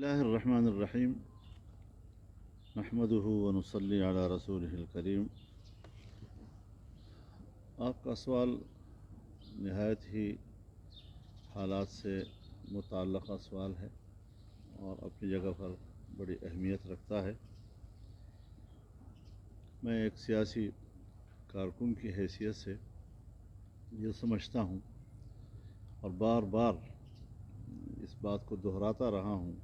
اللہ الرحمن الرحیم نحمدہ ونصلی علی رسولہ الکریم۔ آپ کا سوال نہایت ہی حالات سے متعلقہ سوال ہے اور اپنی جگہ پر بڑی اہمیت رکھتا ہے۔ میں ایک سیاسی کارکن کی حیثیت سے یہ سمجھتا ہوں اور بار بار اس بات کو دہراتا رہا ہوں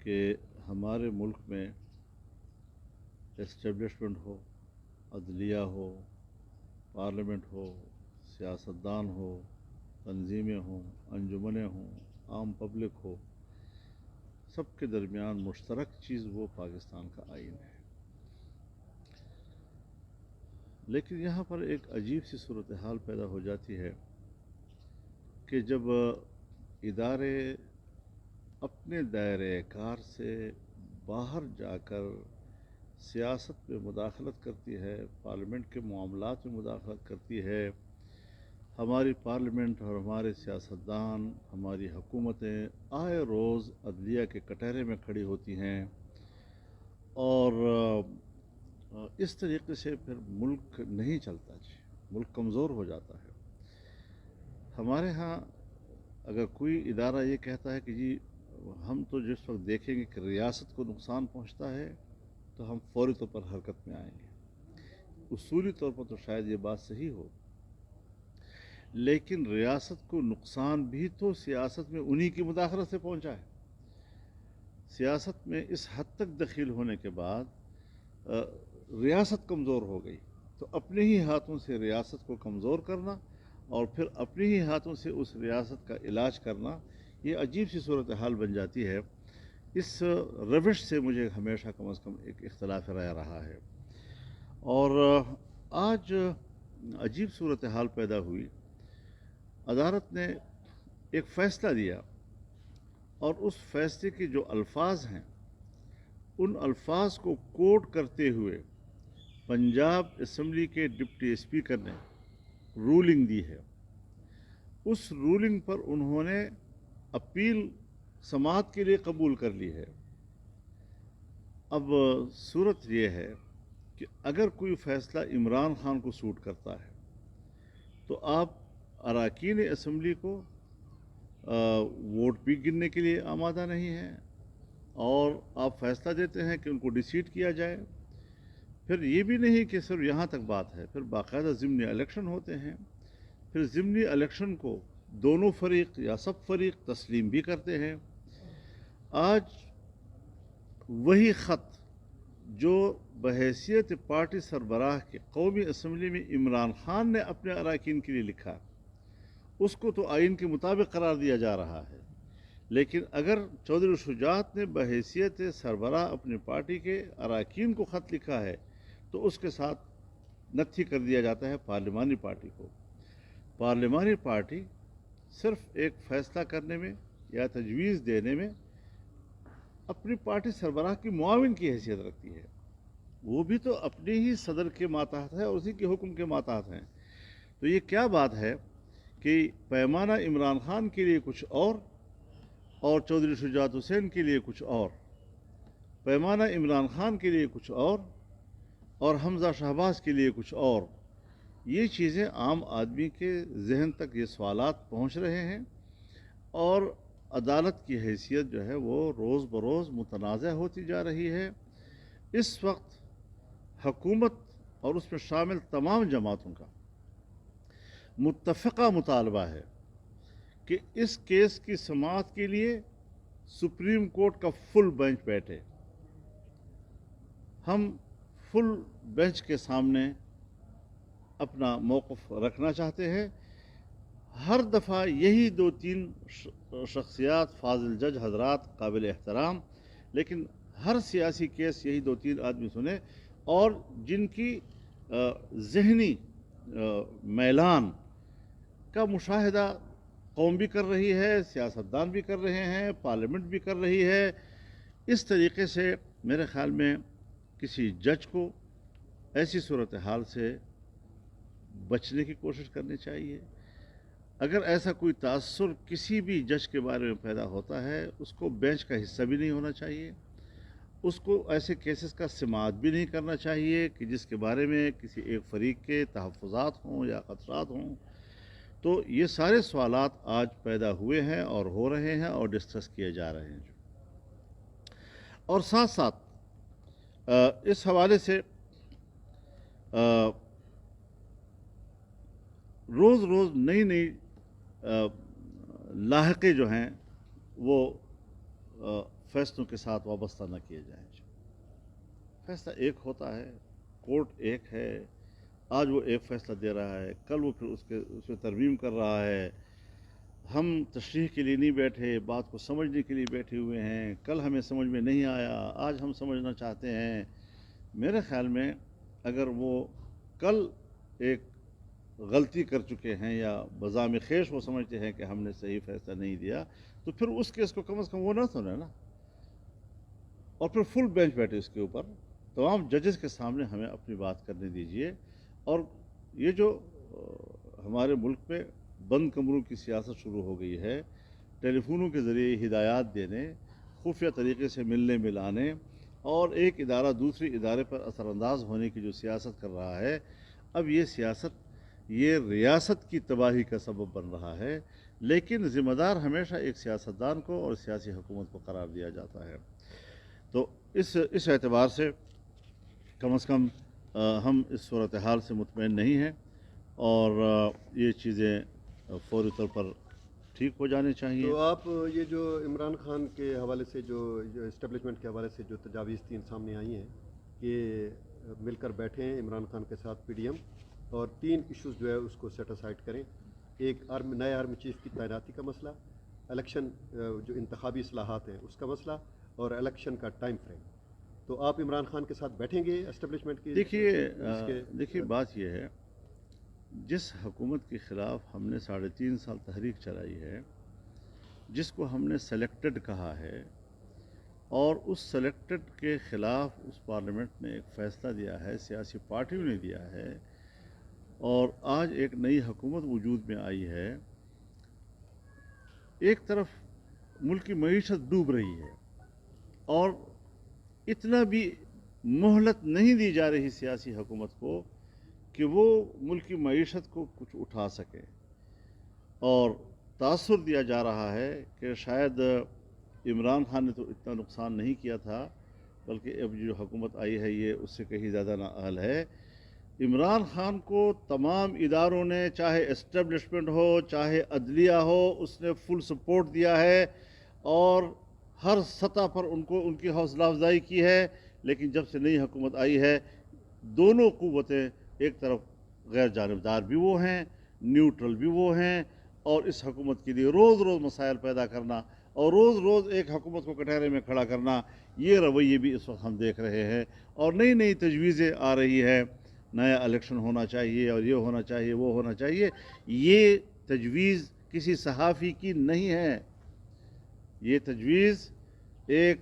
کہ ہمارے ملک میں اسٹیبلشمنٹ ہو، عدلیہ ہو، پارلیمنٹ ہو، سیاستدان ہو، تنظیمیں ہوں، انجمنیں ہوں، عام پبلک ہو، سب کے درمیان مشترک چیز وہ پاکستان کا آئین ہے۔ لیکن یہاں پر ایک عجیب سی صورتحال پیدا ہو جاتی ہے کہ جب ادارے اپنے دائرۂ کار سے باہر جا کر سیاست میں مداخلت کرتی ہے، پارلیمنٹ کے معاملات میں مداخلت کرتی ہے، ہماری پارلیمنٹ اور ہمارے سیاستدان، ہماری حکومتیں آئے روز عدلیہ کے کٹہرے میں کھڑی ہوتی ہیں اور اس طریقے سے پھر ملک نہیں چلتا جی، ملک کمزور ہو جاتا ہے۔ ہمارے ہاں اگر کوئی ادارہ یہ کہتا ہے کہ جی ہم تو جس وقت دیکھیں گے کہ ریاست کو نقصان پہنچتا ہے تو ہم فوری طور پر حرکت میں آئیں گے، اصولی طور پر تو شاید یہ بات صحیح ہو، لیکن ریاست کو نقصان بھی تو سیاست میں انہی کی مداخلت سے پہنچا ہے۔ سیاست میں اس حد تک دخیل ہونے کے بعد ریاست کمزور ہو گئی تو اپنے ہی ہاتھوں سے ریاست کو کمزور کرنا اور پھر اپنے ہی ہاتھوں سے اس ریاست کا علاج کرنا، یہ عجیب سی صورتحال بن جاتی ہے۔ اس روش سے مجھے ہمیشہ کم از کم ایک اختلاف رائے رہا ہے اور آج عجیب صورتحال پیدا ہوئی۔ عدالت نے ایک فیصلہ دیا اور اس فیصلے کے جو الفاظ ہیں ان الفاظ کو کوٹ کرتے ہوئے پنجاب اسمبلی کے ڈپٹی اسپیکر نے رولنگ دی ہے۔ اس رولنگ پر انہوں نے اپیل سماعت کے لیے قبول کر لی ہے۔ اب صورت یہ ہے کہ اگر کوئی فیصلہ عمران خان کو سوٹ کرتا ہے تو آپ اراکین اسمبلی کو ووٹ بھی گننے کے لیے آمادہ نہیں ہیں اور آپ فیصلہ دیتے ہیں کہ ان کو ڈیسیٹ کیا جائے۔ پھر یہ بھی نہیں کہ صرف یہاں تک بات ہے، پھر باقاعدہ ضمنی الیکشن ہوتے ہیں، پھر ضمنی الیکشن کو دونوں فریق یا سب فریق تسلیم بھی کرتے ہیں۔ آج وہی خط جو بحیثیت پارٹی سربراہ کے قومی اسمبلی میں عمران خان نے اپنے اراکین کے لیے لکھا، اس کو تو آئین کے مطابق قرار دیا جا رہا ہے، لیکن اگر چودھری شجاعت نے بحیثیت سربراہ اپنی پارٹی کے اراکین کو خط لکھا ہے تو اس کے ساتھ نتھی کر دیا جاتا ہے پارلیمانی پارٹی کو۔ پارلیمانی پارٹی صرف ایک فیصلہ کرنے میں یا تجویز دینے میں اپنی پارٹی سربراہ کی معاون کی حیثیت رکھتی ہے، وہ بھی تو اپنے ہی صدر کے ماتحت ہے اور اسی کے حکم کے ماتحت ہیں۔ تو یہ کیا بات ہے کہ پیمانہ عمران خان کے لیے کچھ اور چودھری شجاعت حسین کے لیے کچھ اور، پیمانہ عمران خان کے لیے کچھ اور حمزہ شہباز کے لیے کچھ اور۔ یہ چیزیں عام آدمی کے ذہن تک یہ سوالات پہنچ رہے ہیں اور عدالت کی حیثیت جو ہے وہ روز بروز متنازع ہوتی جا رہی ہے۔ اس وقت حکومت اور اس میں شامل تمام جماعتوں کا متفقہ مطالبہ ہے کہ اس کیس کی سماعت کے لیے سپریم کورٹ کا فل بینچ بیٹھے۔ ہم فل بینچ کے سامنے اپنا موقف رکھنا چاہتے ہیں۔ ہر دفعہ یہی دو تین شخصیات، فاضل جج حضرات قابل احترام، لیکن ہر سیاسی کیس یہی دو تین آدمی سنے اور جن کی ذہنی میلان کا مشاہدہ قوم بھی کر رہی ہے، سیاستدان بھی کر رہے ہیں، پارلیمنٹ بھی کر رہی ہے۔ اس طریقے سے میرے خیال میں کسی جج کو ایسی صورتحال سے بچنے کی کوشش کرنی چاہیے۔ اگر ایسا کوئی تاثر کسی بھی جج کے بارے میں پیدا ہوتا ہے اس کو بینچ کا حصہ بھی نہیں ہونا چاہیے، اس کو ایسے کیسز کا سماعت بھی نہیں کرنا چاہیے کہ جس کے بارے میں کسی ایک فریق کے تحفظات ہوں یا خدشات ہوں۔ تو یہ سارے سوالات آج پیدا ہوئے ہیں اور ہو رہے ہیں اور ڈسکس کیے جا رہے ہیں۔ اور ساتھ ساتھ اس حوالے سے روز روز نئی نئی لاحقے جو ہیں وہ فیصلوں کے ساتھ وابستہ نہ کیے جائیں۔ فیصلہ ایک ہوتا ہے، کورٹ ایک ہے، آج وہ ایک فیصلہ دے رہا ہے، کل وہ پھر اس میں ترمیم کر رہا ہے۔ ہم تشریح کے لیے نہیں بیٹھے، بات کو سمجھنے کے لیے بیٹھے ہوئے ہیں، کل ہمیں سمجھ میں نہیں آیا، آج ہم سمجھنا چاہتے ہیں۔ میرے خیال میں اگر وہ کل ایک غلطی کر چکے ہیں یا بذام خیش وہ سمجھتے ہیں کہ ہم نے صحیح فیصلہ نہیں دیا، تو پھر اس کیس کو کم از کم وہ نہ سنیں نا، اور پھر فل بینچ بیٹھے اس کے اوپر، تمام ججز کے سامنے ہمیں اپنی بات کرنے دیجئے۔ اور یہ جو ہمارے ملک میں بند کمروں کی سیاست شروع ہو گئی ہے، ٹیلی فونوں کے ذریعے ہدایات دینے، خفیہ طریقے سے ملنے ملانے اور ایک ادارہ دوسری ادارے پر اثر انداز ہونے کی جو سیاست کر رہا ہے، اب یہ سیاست یہ ریاست کی تباہی کا سبب بن رہا ہے۔ لیکن ذمہ دار ہمیشہ ایک سیاستدان کو اور سیاسی حکومت کو قرار دیا جاتا ہے۔ تو اس اعتبار سے کم از کم ہم اس صورتحال سے مطمئن نہیں ہیں اور یہ چیزیں فوری طور پر ٹھیک ہو جانے چاہیے۔ تو آپ یہ جو عمران خان کے حوالے سے جو اسٹیبلشمنٹ کے حوالے سے جو تجاویز تین سامنے آئی ہیں کہ مل کر بیٹھے ہیں عمران خان کے ساتھ پی ڈی ایم اور تین ایشوز جو ہے اس کو سیٹ اسائڈ کریں، ایک نئے آرمی چیف کی تعیناتی کا مسئلہ، الیکشن جو انتخابی اصلاحات ہیں اس کا مسئلہ اور الیکشن کا ٹائم فریم۔ تو آپ عمران خان کے ساتھ بیٹھیں گے اسٹیبلشمنٹ کی؟ دیکھیے بات یہ ہے، جس حکومت کے خلاف ہم نے 3.5 سال تحریک چلائی ہے، جس کو ہم نے سلیکٹڈ کہا ہے، اور اس سلیکٹڈ کے خلاف اس پارلیمنٹ نے ایک فیصلہ دیا ہے، سیاسی پارٹیوں نے دیا ہے، اور آج ایک نئی حکومت وجود میں آئی ہے۔ ایک طرف ملک کی معیشت ڈوب رہی ہے اور اتنا بھی مہلت نہیں دی جا رہی سیاسی حکومت کو کہ وہ ملک کی معیشت کو کچھ اٹھا سکے، اور تاثر دیا جا رہا ہے کہ شاید عمران خان نے تو اتنا نقصان نہیں کیا تھا، بلکہ اب جو حکومت آئی ہے یہ اس سے کہیں زیادہ نااہل ہے۔ عمران خان کو تمام اداروں نے، چاہے اسٹیبلشمنٹ ہو چاہے عدلیہ ہو، اس نے فل سپورٹ دیا ہے اور ہر سطح پر ان کی حوصلہ افزائی کی ہے۔ لیکن جب سے نئی حکومت آئی ہے، دونوں قوتیں، ایک طرف غیر جانبدار بھی وہ ہیں، نیوٹرل بھی وہ ہیں، اور اس حکومت کے لیے روز روز مسائل پیدا کرنا اور روز روز ایک حکومت کو کٹہرے میں کھڑا کرنا، یہ رویے بھی اس وقت ہم دیکھ رہے ہیں۔ اور نئی نئی تجویزیں آ رہی ہے، نیا الیکشن ہونا چاہیے اور یہ ہونا چاہیے وہ ہونا چاہیے۔ یہ تجویز کسی صحافی کی نہیں ہے، یہ تجویز ایک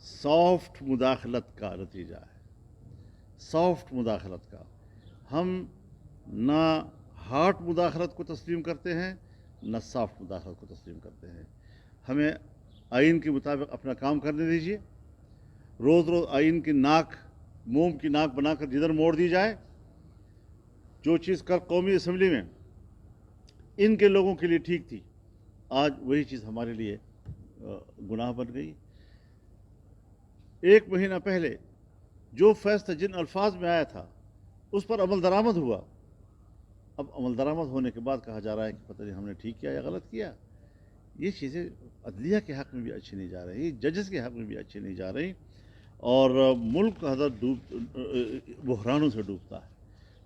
سافٹ مداخلت کا نتیجہ ہے، سافٹ مداخلت کا۔ ہم نہ ہارڈ مداخلت کو تسلیم کرتے ہیں نہ سافٹ مداخلت کو تسلیم کرتے ہیں۔ ہمیں آئین کے مطابق اپنا کام کرنے دیجیے، روز روز آئین کی ناک، موم کی ناک بنا کر جدھر موڑ دی جائے۔ جو چیز کل قومی اسمبلی میں ان کے لوگوں کے لیے ٹھیک تھی، آج وہی چیز ہمارے لیے گناہ بن گئی۔ 1 مہینہ پہلے جو فیصلہ جن الفاظ میں آیا تھا اس پر عمل درآمد ہوا، اب عمل درآمد ہونے کے بعد کہا جا رہا ہے کہ پتہ نہیں ہم نے ٹھیک کیا یا غلط کیا۔ یہ چیزیں عدلیہ کے حق میں بھی اچھی نہیں جا رہی، ججز کے حق میں بھی اچھی نہیں جا رہی، اور ملک حضرت بحرانوں سے ڈوبتا ہے،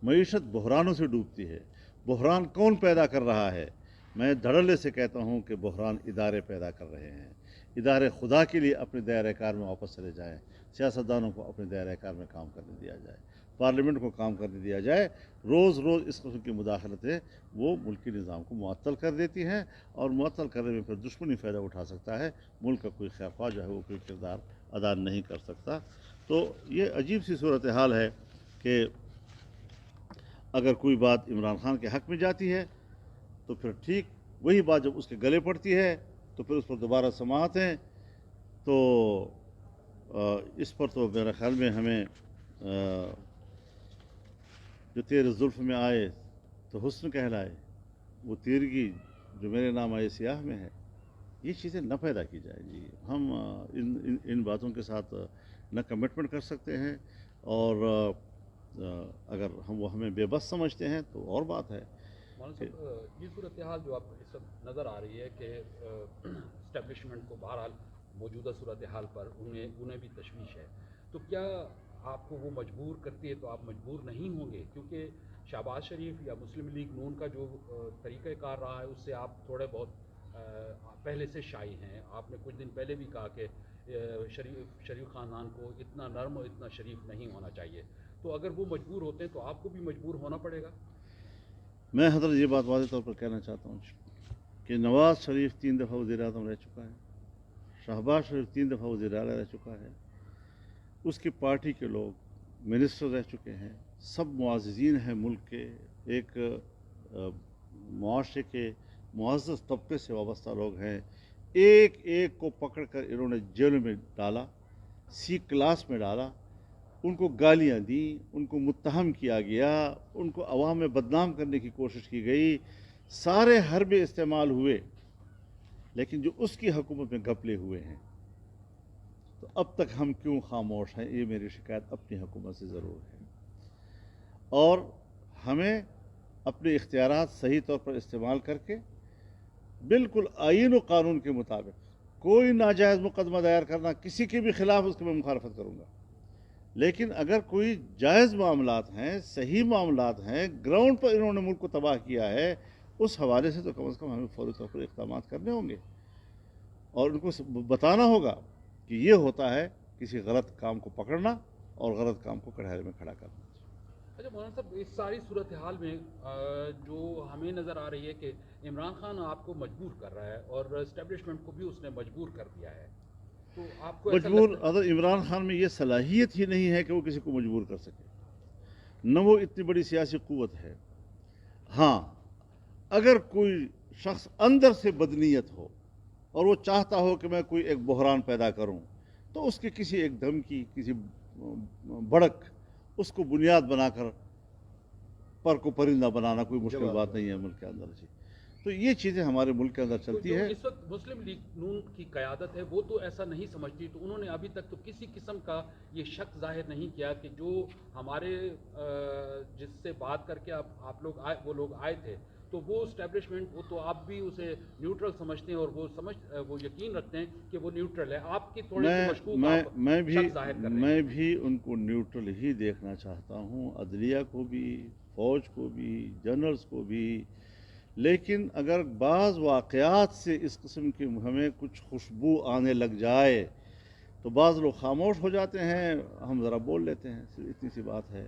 معیشت بحرانوں سے ڈوبتی ہے۔ بحران کون پیدا کر رہا ہے؟ میں دھڑلے سے کہتا ہوں کہ بحران ادارے پیدا کر رہے ہیں۔ ادارے خدا کے لیے اپنے دائرہ کار میں واپس چلے جائیں، سیاستدانوں کو اپنے دائرہ کار میں کام کرنے دیا جائے، پارلیمنٹ کو کام کرنے دیا جائے۔ روز روز اس قسم کی مداخلتیں وہ ملکی نظام کو معطل کر دیتی ہیں، اور معطل کرنے میں پھر دشمنی فائدہ اٹھا سکتا ہے، ملک کا کوئی خیر خواہ جو ہے وہ کوئی کردار ادا نہیں کر سکتا۔ تو یہ عجیب سی صورتحال ہے کہ اگر کوئی بات عمران خان کے حق میں جاتی ہے تو پھر ٹھیک وہی بات جب اس کے گلے پڑتی ہے تو پھر اس پر دوبارہ سماعت ہیں. تو اس پر تو میرے خیال میں ہمیں جو تیرے زلف میں آئے تو حسن کہلائے، وہ تیرگی جو میرے نام آئے سیاہ میں ہے، یہ چیزیں نہ پیدا کی جائیں جی. ہم ان باتوں کے ساتھ نہ کمٹمنٹ کر سکتے ہیں، اور اگر وہ ہمیں بے بس سمجھتے ہیں تو اور بات ہے. مولانا صاحب، یہ صورتحال جو آپ کو اس وقت نظر آ رہی ہے کہ اسٹیبلشمنٹ کو بہرحال موجودہ صورتحال پر انہیں بھی تشویش ہے، تو کیا آپ کو وہ مجبور کرتی ہے؟ تو آپ مجبور نہیں ہوں گے، کیونکہ شہباز شریف یا مسلم لیگ نون کا جو طریقہ کار رہا ہے اس سے آپ تھوڑے بہت پہلے سے شائع ہیں. آپ نے کچھ دن پہلے بھی کہا کہ شریف خاندان کو اتنا نرم اور اتنا شریف نہیں ہونا چاہیے. تو اگر وہ مجبور ہوتے ہیں تو آپ کو بھی مجبور ہونا پڑے گا. میں حضرت یہ بات واضح طور پر کہنا چاہتا ہوں کہ نواز شریف 3 دفعہ وزیر اعظم رہ چکا ہے، شہباز شریف 3 دفعہ وزیر اعلیٰ رہ چکا ہے، اس کی پارٹی کے لوگ منسٹر رہ چکے ہیں، سب معززین ہیں ملک کے، ایک معاشرے کے معزز طبقے سے وابستہ لوگ ہیں. ایک ایک کو پکڑ کر انہوں نے جیلوں میں ڈالا، سی کلاس میں ڈالا، ان کو گالیاں دیں، ان کو متہم کیا گیا، ان کو عوام میں بدنام کرنے کی کوشش کی گئی، سارے حربے استعمال ہوئے، لیکن جو اس کی حکومت میں گھپلے ہوئے ہیں. تو اب تک ہم کیوں خاموش ہیں؟ یہ میری شکایت اپنی حکومت سے ضرور ہے. اور ہمیں اپنے اختیارات صحیح طور پر استعمال کر کے بالکل آئین و قانون کے مطابق کوئی ناجائز مقدمہ دائر کرنا، کسی کے بھی خلاف اس کی میں مخالفت کروں گا. لیکن اگر کوئی جائز معاملات ہیں، صحیح معاملات ہیں، گراؤنڈ پر انہوں نے ملک کو تباہ کیا ہے، اس حوالے سے تو کم از کم ہمیں فوری طور پر اقدامات کرنے ہوں گے، اور ان کو بتانا ہوگا کہ یہ ہوتا ہے کسی غلط کام کو پکڑنا اور غلط کام کو کڑھائی میں کھڑا کرنا. اچھا مولانا صاحب، اس ساری صورتحال میں جو ہمیں نظر آ رہی ہے کہ عمران خان آپ کو مجبور کر رہا ہے اور اسٹیبلشمنٹ کو بھی اس نے مجبور کر دیا ہے، تو آپ کو ایسا مجبور لگتا ہے؟ اگر عمران خان میں یہ صلاحیت ہی نہیں ہے کہ وہ کسی کو مجبور کر سکے، نہ وہ اتنی بڑی سیاسی قوت ہے. ہاں، اگر کوئی شخص اندر سے بدنیت ہو اور وہ چاہتا ہو کہ میں کوئی ایک بحران پیدا کروں، تو اس کے کسی ایک دھمکی، کسی بھڑک، اس کو بنیاد بنا کر پر کو پرندہ بنانا کوئی مشکل بات نہیں ہے ملک کے اندر جی. تو یہ چیزیں ہمارے ملک کے اندر تو چلتی جو ہے. اس وقت مسلم لیگ نون کی قیادت ہے وہ تو ایسا نہیں سمجھتی، تو انہوں نے ابھی تک تو کسی قسم کا یہ شک ظاہر نہیں کیا کہ جو ہمارے جس سے بات کر کے آپ لوگ آئے، وہ لوگ آئے تھے، تو وہ اسٹیبلشمنٹ، وہ تو آپ بھی اسے نیوٹرل سمجھتے ہیں، اور وہ یقین رکھتے ہیں کہ وہ نیوٹرل ہے. آپ کی تھوڑی سی مشکوک آپ شک ظاہر کر رہے ہیں. میں بھی ان کو نیوٹرل ہی دیکھنا چاہتا ہوں، عدلیہ کو بھی، فوج کو بھی، جنرلز کو بھی. لیکن اگر بعض واقعات سے اس قسم کی ہمیں کچھ خوشبو آنے لگ جائے تو بعض لوگ خاموش ہو جاتے ہیں، ہم ذرا بول لیتے ہیں، صرف اتنی سی بات ہے.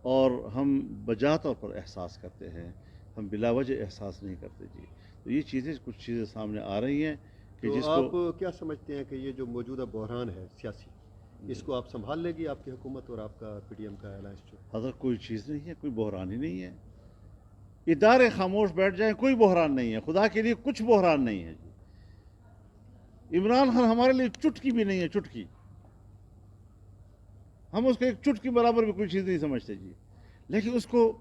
اور ہم بجا طور پر احساس کرتے ہیں، ہم بلا وجہ احساس نہیں کرتے جی. تو یہ کچھ چیزیں سامنے آ رہی ہیں کہ تو جس آپ کو کیا سمجھتے ہیں کہ یہ جو موجودہ بحران ہے سیاسی، اس کو آپ سنبھال لے گی آپ کی حکومت اور آپ کا پی ڈی ایم کا الائنس جو؟ حضرت کوئی چیز نہیں ہے، کوئی بحران ہی نہیں ہے. ادارے خاموش بیٹھ جائیں، کوئی بحران نہیں ہے. خدا کے لیے کچھ بحران نہیں ہے جی. عمران خان ہمارے لیے چٹکی بھی نہیں ہے، چٹکی. ہم اس کو ایک چٹکی برابر بھی کوئی چیز نہیں سمجھتے جی. لیکن اس کو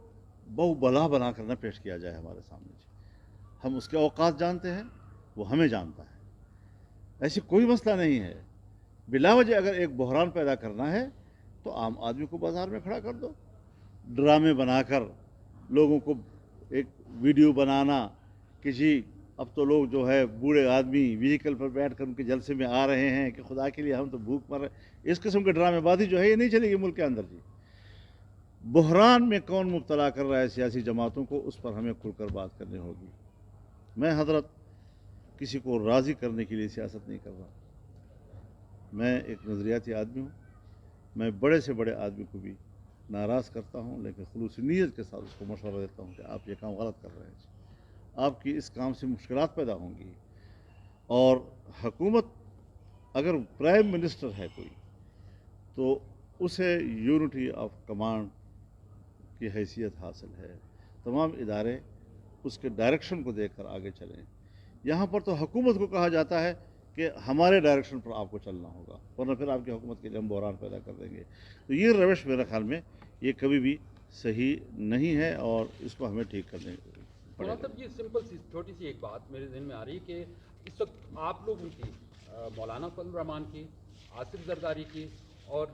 بہو بلا بنا کر نہ پیش کیا جائے ہمارے سامنے جی. ہم اس کے اوقات جانتے ہیں، وہ ہمیں جانتا ہے. ایسی کوئی مسئلہ نہیں ہے. بلا وجہ اگر ایک بحران پیدا کرنا ہے تو عام آدمی کو بازار میں کھڑا کر دو، ڈرامے بنا کر لوگوں کو ایک ویڈیو بنانا کہ جی اب تو لوگ جو ہے بوڑھے آدمی وہیکل پر بیٹھ کر ان کے جلسے میں آ رہے ہیں کہ خدا کے لیے ہم تو بھوک مر رہے ہیں. اس قسم کے ڈرامے بازی جو ہے یہ نہیں چلے گی ملک کے اندر جی. بحران میں کون مبتلا کر رہا ہے سیاسی جماعتوں کو، اس پر ہمیں کھل کر بات کرنی ہوگی. میں حضرت کسی کو راضی کرنے کے لیے سیاست نہیں کر رہا. میں ایک نظریاتی آدمی ہوں. میں بڑے سے بڑے آدمی کو بھی ناراض کرتا ہوں، لیکن خلوص نیت کے ساتھ اس کو مشورہ دیتا ہوں کہ آپ یہ کام غلط کر رہے ہیں. آپ کی اس کام سے مشکلات پیدا ہوں گی. اور حکومت اگر پرائم منسٹر ہے کوئی تو اسے یونٹی آف کمانڈ کی حیثیت حاصل ہے. تمام ادارے اس کے ڈائریکشن کو دیکھ کر آگے چلیں. یہاں پر تو حکومت کو کہا جاتا ہے کہ ہمارے ڈائریکشن پر آپ کو چلنا ہوگا ورنہ پھر آپ کی حکومت کے لیے ہم بحران پیدا کر دیں گے. تو یہ روش میرے خیال میں یہ کبھی بھی صحیح نہیں ہے اور اس کو ہمیں ٹھیک کرنے پڑے گا. صاحب یہ سمپل سی چھوٹی سی ایک بات میرے ذہن میں آ رہی ہے کہ اس وقت آپ لوگوں کی مولانا فضل الرحمان کی، آصف زرداری کی اور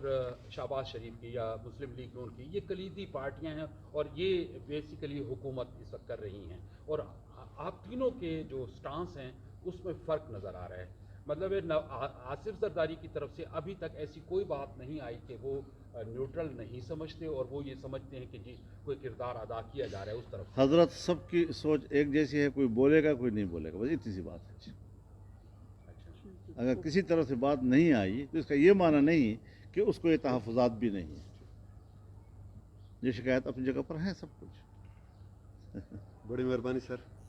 شہباز شریف کی یا مسلم لیگ نون کی یہ کلیدی پارٹیاں ہیں اور یہ بیسیکلی حکومت اس وقت کر رہی ہیں اور آپ تینوں کے جو سٹانس ہیں اس میں فرق نظر آ رہا ہے. مطلب آصف زرداری کی طرف سے ابھی تک ایسی کوئی بات نہیں آئی کہ وہ نیوٹرل نہیں سمجھتے اور وہ یہ سمجھتے ہیں کہ جی کوئی کردار ادا کیا جا رہا ہے اس طرف. حضرت سب کی سوچ ایک جیسی ہے، کوئی بولے گا کوئی نہیں بولے گا، بس اتنی سی بات ہے. اگر کسی طرف سے بات نہیں آئی تو اس کا یہ معنی نہیں کہ اس کو یہ تحفظات بھی نہیں ہیں. یہ شکایت اپنی جگہ پر ہیں سب کچھ. بڑی مہربانی سر.